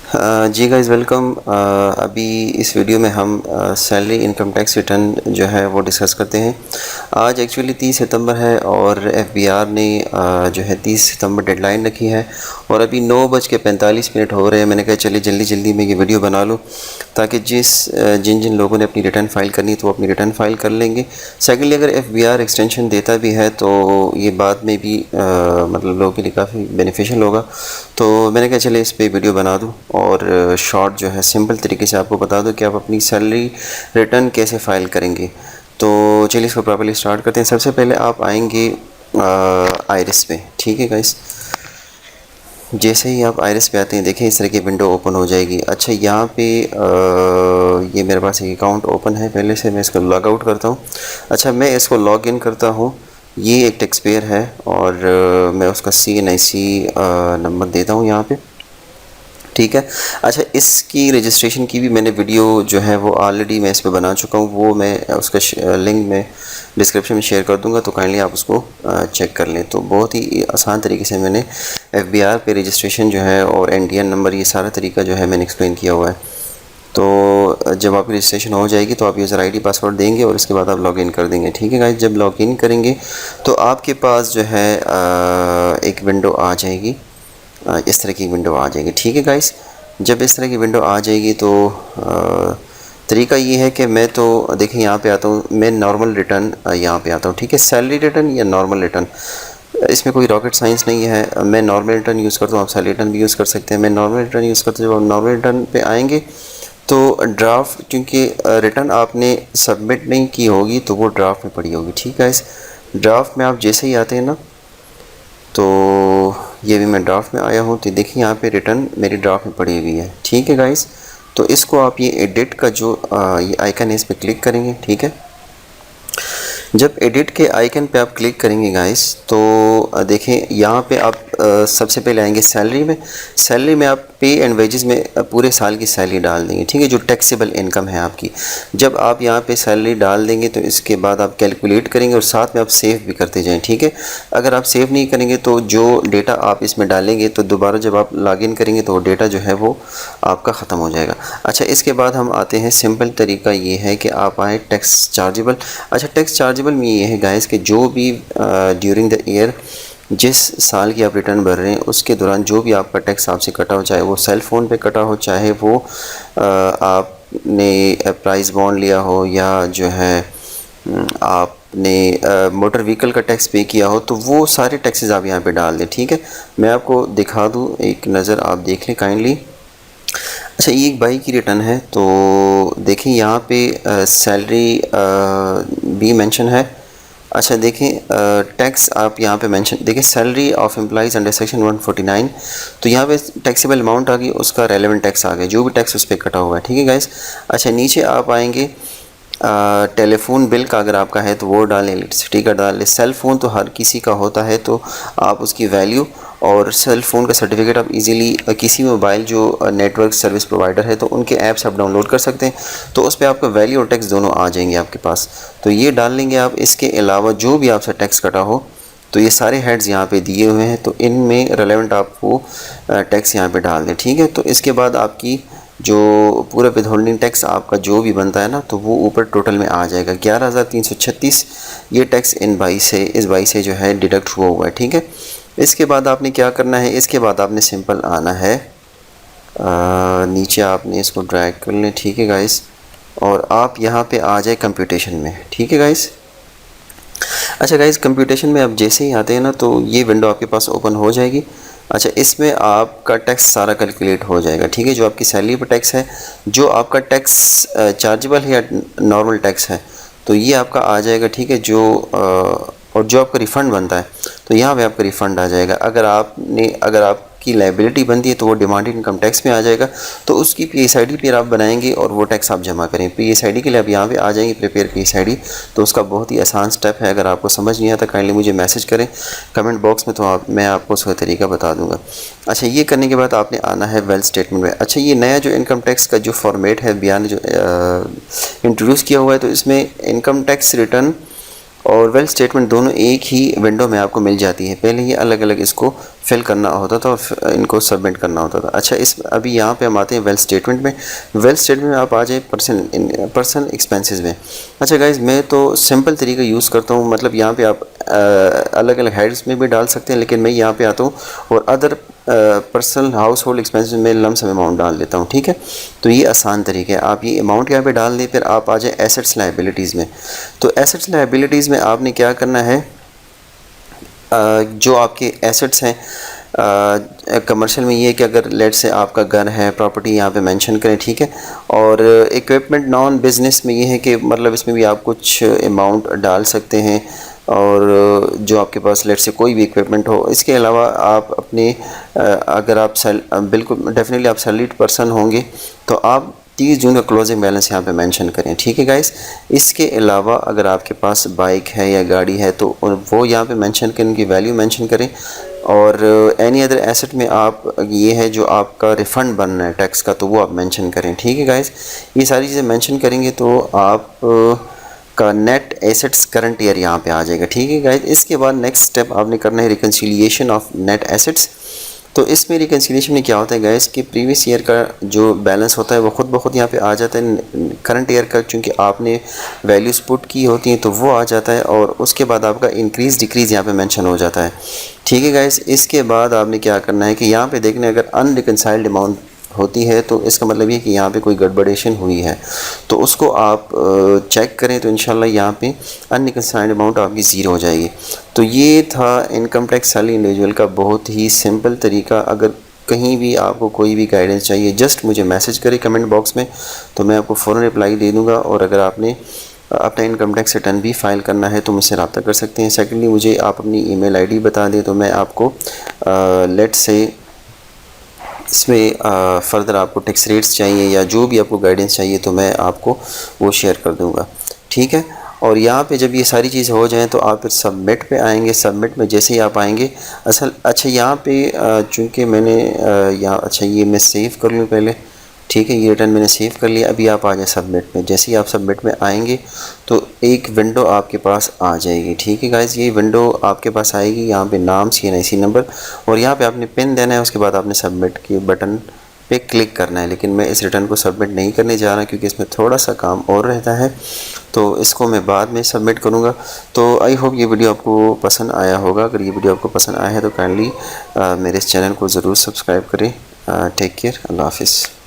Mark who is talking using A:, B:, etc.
A: जी guys welcome. अभी इस video में हम सैलरी इनकम टैक्स रिटर्न जो है वो डिस्कस करते हैं। आज एक्चुअली 30 सितंबर है और एफबीआर ने जो है 30 सितंबर डेडलाइन रखी है और अभी 9:45 हो रहे हैं। मैंने कहा चलिए जल्दी जल्दी में ये वीडियो बना लूँ ताकि जिन जिन लोगों ने अपनी रिटर्न फाइल करनी तो वो अपनी रिटर्न फाइल कर लेंगे। सेकेंडली, अगर एफबीआर एक्सटेंशन देता भी है तो ये बाद में भी मतलब लोगों के लिए काफ़ी बेनिफिशियल होगा। तो मैंने कहा चले इस पे वीडियो बना दूँ और शॉर्ट जो है सिंपल तरीके से आपको बता दूँ कि आप अपनी सैलरी रिटर्न कैसे फ़ाइल करेंगे। तो चलिए इसको प्रॉपर्ली स्टार्ट करते हैं। सबसे पहले आप आएंगे आइरिस पे, ठीक है गाइस। जैसे ही आप आइरिस पे आते हैं देखें इस तरह की विंडो ओपन हो जाएगी। अच्छा, यहाँ पे ये मेरे पास एक अकाउंट ओपन है पहले से, मैं इसको लॉग आउट करता हूँ। अच्छा, मैं इसको लॉग इन करता हूँ। ये एक टैक्स पेयर है और मैं उसका CNIC नंबर देता हूँ यहाँ पे, ठीक है। अच्छा, इसकी रजिस्ट्रेशन की भी मैंने वीडियो जो है वो ऑलरेडी मैं इस पर बना चुका हूँ, वो मैं उसका लिंक में डिस्क्रिप्शन में शेयर कर दूँगा, तो काइंडली आप उसको चेक कर लें। तो बहुत ही आसान तरीके से मैंने FBR पे रजिस्ट्रेशन जो है और NTN नंबर ये सारा तरीका जो है मैंने एक्सप्लेन किया हुआ है। तो जब आपकी रजिस्ट्रेशन हो जाएगी तो आप यूज़र ID पासवर्ड देंगे और इसके बाद आप लॉगिन कर देंगे, ठीक है गाइस। जब लॉगिन करेंगे तो आपके पास जो है एक विंडो आ जाएगी, इस तरह की विंडो आ जाएगी, ठीक है गाइस। जब इस तरह की विंडो आ जाएगी तो तरीका ये है कि मैं तो देखें यहाँ पे आता हूँ, मैं नॉर्मल रिटर्न यहाँ पे आता हूँ, ठीक है। सैलरी रिटर्न या नॉर्मल रिटर्न, इसमें कोई रॉकेट साइंस नहीं है। मैं नॉर्मल रिटर्न यूज़ करता हूँ, आप सैलरी रिटर्न भी यूज़ कर सकते हैं। मैं नॉर्मल रिटर्न यूज़ करता हूँ। जब आप नॉर्मल रिटर्न पे आएंगे तो ड्राफ्ट, क्योंकि रिटर्न आपने सबमिट नहीं की होगी तो वो ड्राफ्ट में पड़ी होगी, ठीक है। इस ड्राफ्ट में आप जैसे ही आते हैं ना, तो ये भी मैं ड्राफ्ट में आया हूँ, तो देखिए यहाँ पे रिटर्न मेरी ड्राफ्ट में पड़ी हुई है, ठीक है गाइस। तो इसको आप ये एडिट का जो ये आइकन है इस पर क्लिक करेंगे, ठीक है। जब एडिट के आइकन पे आप क्लिक करेंगे गाइस तो देखें यहाँ पे आप सबसे पहले आएंगे सैलरी में। सैलरी में आप पे एंड वेजेस में पूरे साल की सैलरी डाल देंगे, ठीक है, जो टैक्सेबल इनकम है आपकी। जब आप यहाँ पे सैलरी डाल देंगे तो इसके बाद आप कैलकुलेट करेंगे और साथ में आप सेव भी करते जाएं, ठीक है। अगर आप सेव नहीं करेंगे तो जो डेटा आप इसमें डालेंगे तो दोबारा जब आप लॉगिन करेंगे तो डेटा जो है वो आपका ख़त्म हो जाएगा। अच्छा, इसके बाद हम आते हैं, सिंपल तरीका ये है कि आप आए टैक्स चार्जेबल। अच्छा, टैक्स चार्जेबल में ये है गाइस कि जो भी ड्यूरिंग द ईयर, जिस साल की आप रिटर्न भर रहे हैं उसके दौरान जो भी आपका टैक्स आपसे कटा हो, चाहे वो सेल फ़ोन पे कटा हो, चाहे वो आपने प्राइस बॉन्ड लिया हो, या जो है आपने मोटर व्हीकल का टैक्स पे किया हो, तो वो सारे टैक्सेस आप यहाँ पे डाल दें, ठीक है। मैं आपको दिखा दूँ, एक नज़र आप देख लें काइंडली। अच्छा, ये एक बाई की रिटर्न है, तो देखिए यहाँ पे सैलरी भी मेंशन है। अच्छा देखें, टैक्स आप यहाँ पे मेंशन देखें, salary of employees under section 149, तो यहाँ पे टैक्सेबल अमाउंट आ गई, उसका रेलेवेंट टैक्स आ गया, जो भी टैक्स उस पर कटा हुआ है, ठीक है गाइस। अच्छा, नीचे आप आएंगे, टेलीफोन बिल का अगर आपका है तो वो डालें, इलेक्ट्रिसिटी का डालें। सेल फ़ोन तो हर किसी का होता है, तो आप उसकी वैल्यू और सेल फ़ोन का सर्टिफिकेट आप इजीली किसी मोबाइल जो नेटवर्क सर्विस प्रोवाइडर है तो उनके ऐप्स आप डाउनलोड कर सकते हैं, तो उस पर आपका वैल्यू और टैक्स दोनों आ जाएंगे आपके पास, तो ये डाल लेंगे आप। इसके अलावा जो भी आपसे टैक्स कटा हो तो ये सारे हेड्स यहाँ पे दिए हुए हैं, तो इनमें रेलेवेंट आप वो टैक्स यहाँ पे डाल दें, ठीक है। तो इसके बाद आपकी जो पूरा विदहोल्डिंग टैक्स आपका जो भी बनता है ना, तो वो ऊपर टोटल में आ जाएगा 11,336। ये टैक्स इस बाई से जो है डिडक्ट हुआ है, ठीक है। इसके बाद आपने क्या करना है, इसके बाद आपने सिंपल आना है, नीचे आपने इसको ड्रैग कर लें, ठीक है गाइस, और आप यहाँ पे आ जाए कंप्यूटेशन में, ठीक है गाइस। अच्छा गाइस, कंप्यूटेशन में आप जैसे ही आते हैं ना तो ये विंडो आपके पास ओपन हो जाएगी। अच्छा, इसमें आपका टैक्स सारा कैलकुलेट हो जाएगा, ठीक है। जो आपकी सैलरी पर टैक्स है, जो आपका टैक्स चार्जेबल है या नॉर्मल टैक्स है, तो ये आपका आ जाएगा, ठीक है। और जो आपका रिफ़ंड बनता है तो यहाँ पे आपका रिफ़ंड आ जाएगा। अगर आपकी लायबिलिटी बनती है तो वो डिमांडेड इनकम टैक्स में आ जाएगा, तो उसकी PSID फिर आप बनाएंगे और वो टैक्स आप जमा करें। PSID के लिए आप यहाँ पे आ जाएंगे, प्रिपेयर PSID, तो उसका बहुत ही आसान स्टेप है। अगर आपको समझ नहीं आता काइंडली मुझे मैसेज करें कमेंट बॉक्स में, तो मैं आपको उसका तरीका बता दूँगा। अच्छा, ये करने के बाद आपने आना है वेल्थ स्टेटमेंट में। अच्छा, ये नया जो इनकम टैक्स का जो फॉर्मेट है बयान जो इंट्रोड्यूस किया हुआ है, तो इसमें इनकम टैक्स रिटर्न और वेल्थ स्टेटमेंट दोनों एक ही विंडो में आपको मिल जाती है। पहले ये अलग अलग इसको फिल करना होता था और इनको सबमिट करना होता था। अच्छा, इस अभी यहाँ पे हम आते हैं वेल्थ स्टेटमेंट में। वेल्थ स्टेटमेंट में आप आ जाए पर्सनल एक्सपेंसेस में। अच्छा गाइज, मैं तो सिंपल तरीका यूज़ करता हूँ, मतलब यहाँ पे आप अलग अलग हेड्स में भी डाल सकते हैं, लेकिन मैं यहाँ पे आता हूँ और other personal house hold expenses में लमसम अमाउंट डाल देता हूँ। ठीक है, तो ये आसान तरीका है। आप ये अमाउंट यहाँ पे डाल दें, फिर आप आ जाए एसेट्स लायबिलिटीज़ में। तो एसेट्स लायबिलिटीज़ में आपने क्या करना है, जो आपके एसेट्स हैं कमर्शियल में ये है कि अगर लेट से आपका घर है, प्रॉपर्टी यहाँ पे मेंशन करें। ठीक है, और इक्विपमेंट नॉन बिज़नेस में ये है कि मतलब इसमें भी आप कुछ अमाउंट डाल सकते हैं, और जो आपके पास लेट से कोई भी इक्विपमेंट हो। इसके अलावा आप अपने अगर आप बिल्कुल डेफिनेटली आप सैलरीड पर्सन होंगे तो आप 30 जून का क्लोजिंग बैलेंस यहाँ पे मेंशन करें। ठीक है गाइस, इसके अलावा अगर आपके पास बाइक है या गाड़ी है तो वो यहाँ पे मेंशन करें, उनकी वैल्यू मेंशन करें। और एनी अदर एसेट में आप ये है जो आपका रिफ़ंड बनना है टैक्स का, तो वो आप मेंशन करें। ठीक है गाइस, ये सारी चीज़ें मेंशन करेंगे तो आप का नेट एसेट्स करंट ईयर यहाँ पे आ जाएगा। ठीक है गाइस, इसके बाद नेक्स्ट स्टेप आपने करना है रिकन्सिलिएशन ऑफ नेट एसेट्स। तो इसमें रिकन्सिलिएशन में क्या होता है गाइस कि प्रीवियस ईयर का जो बैलेंस होता है वो खुद ब खुद यहाँ पे आ जाता है। करंट ईयर का चूँकि आपने वैल्यूज़ पुट की होती हैं तो वो आ जाता है, और उसके बाद आपका इंक्रीज़ डिक्रीज़ यहाँ पे मेंशन हो जाता है। ठीक है गाइस, इसके बाद आपने क्या करना है कि यहाँ पे देखने अगर अनरिकनसाइल्ड अमाउंट होती है तो इसका मतलब ये कि यहाँ पे कोई गड़बड़ेशन हुई है, तो उसको आप चेक करें तो इंशाल्लाह यहाँ पे अनरिकनसाइल्ड अमाउंट आपकी ज़ीरो हो जाएगी। तो ये था इनकम टैक्स सैलरी इंडिविजुअल का बहुत ही सिंपल तरीका। अगर कहीं भी आपको कोई भी गाइडेंस चाहिए जस्ट मुझे मैसेज करें कमेंट बॉक्स में, तो मैं आपको फ़ौरन रिप्लाई दे दूँगा। और अगर आपने अपना इनकम टैक्स रिटर्न भी फाइल करना है तो मुझसे रब्ता कर सकते हैं। सेकेंडली, मुझे आप अपनी ईमेल आईडी बता दें तो मैं आपको लेट से इसमें फ़र्दर आपको टैक्स रेट्स चाहिए या जो भी आपको गाइडेंस चाहिए तो मैं आपको वो शेयर कर दूँगा। ठीक है, और यहाँ पे जब ये सारी चीज़ें हो जाएं तो आप फिर सबमिट पे आएंगे। सबमिट में जैसे ही आप आएंगे अच्छा यहाँ पे चूँकि मैंने यहाँ अच्छा ये मैं सेव कर लूँ पहले। ठीक है, ये रिटर्न मैंने सेव कर लिया। अभी आप आ जाए सबमिट में। जैसे ही आप सबमिट में आएंगे तो एक विंडो आपके पास आ जाएगी। ठीक है गाइस, ये विंडो आपके पास आएगी। यहाँ पे नाम, CNIC नंबर, और यहाँ पे आपने पिन देना है। उसके बाद आपने सबमिट के बटन पे क्लिक करना है। लेकिन मैं इस रिटर्न को सबमिट नहीं करने जा रहा क्योंकि इसमें थोड़ा सा काम और रहता है, तो इसको मैं बाद में सबमिट करूँगा। तो आई होप ये वीडियो आपको पसंद आया होगा। अगर ये वीडियो आपको पसंद आया है तो काइंडली मेरे इस चैनल को ज़रूर सब्सक्राइब करें। टेक केयर, अल्लाह हाफिज़।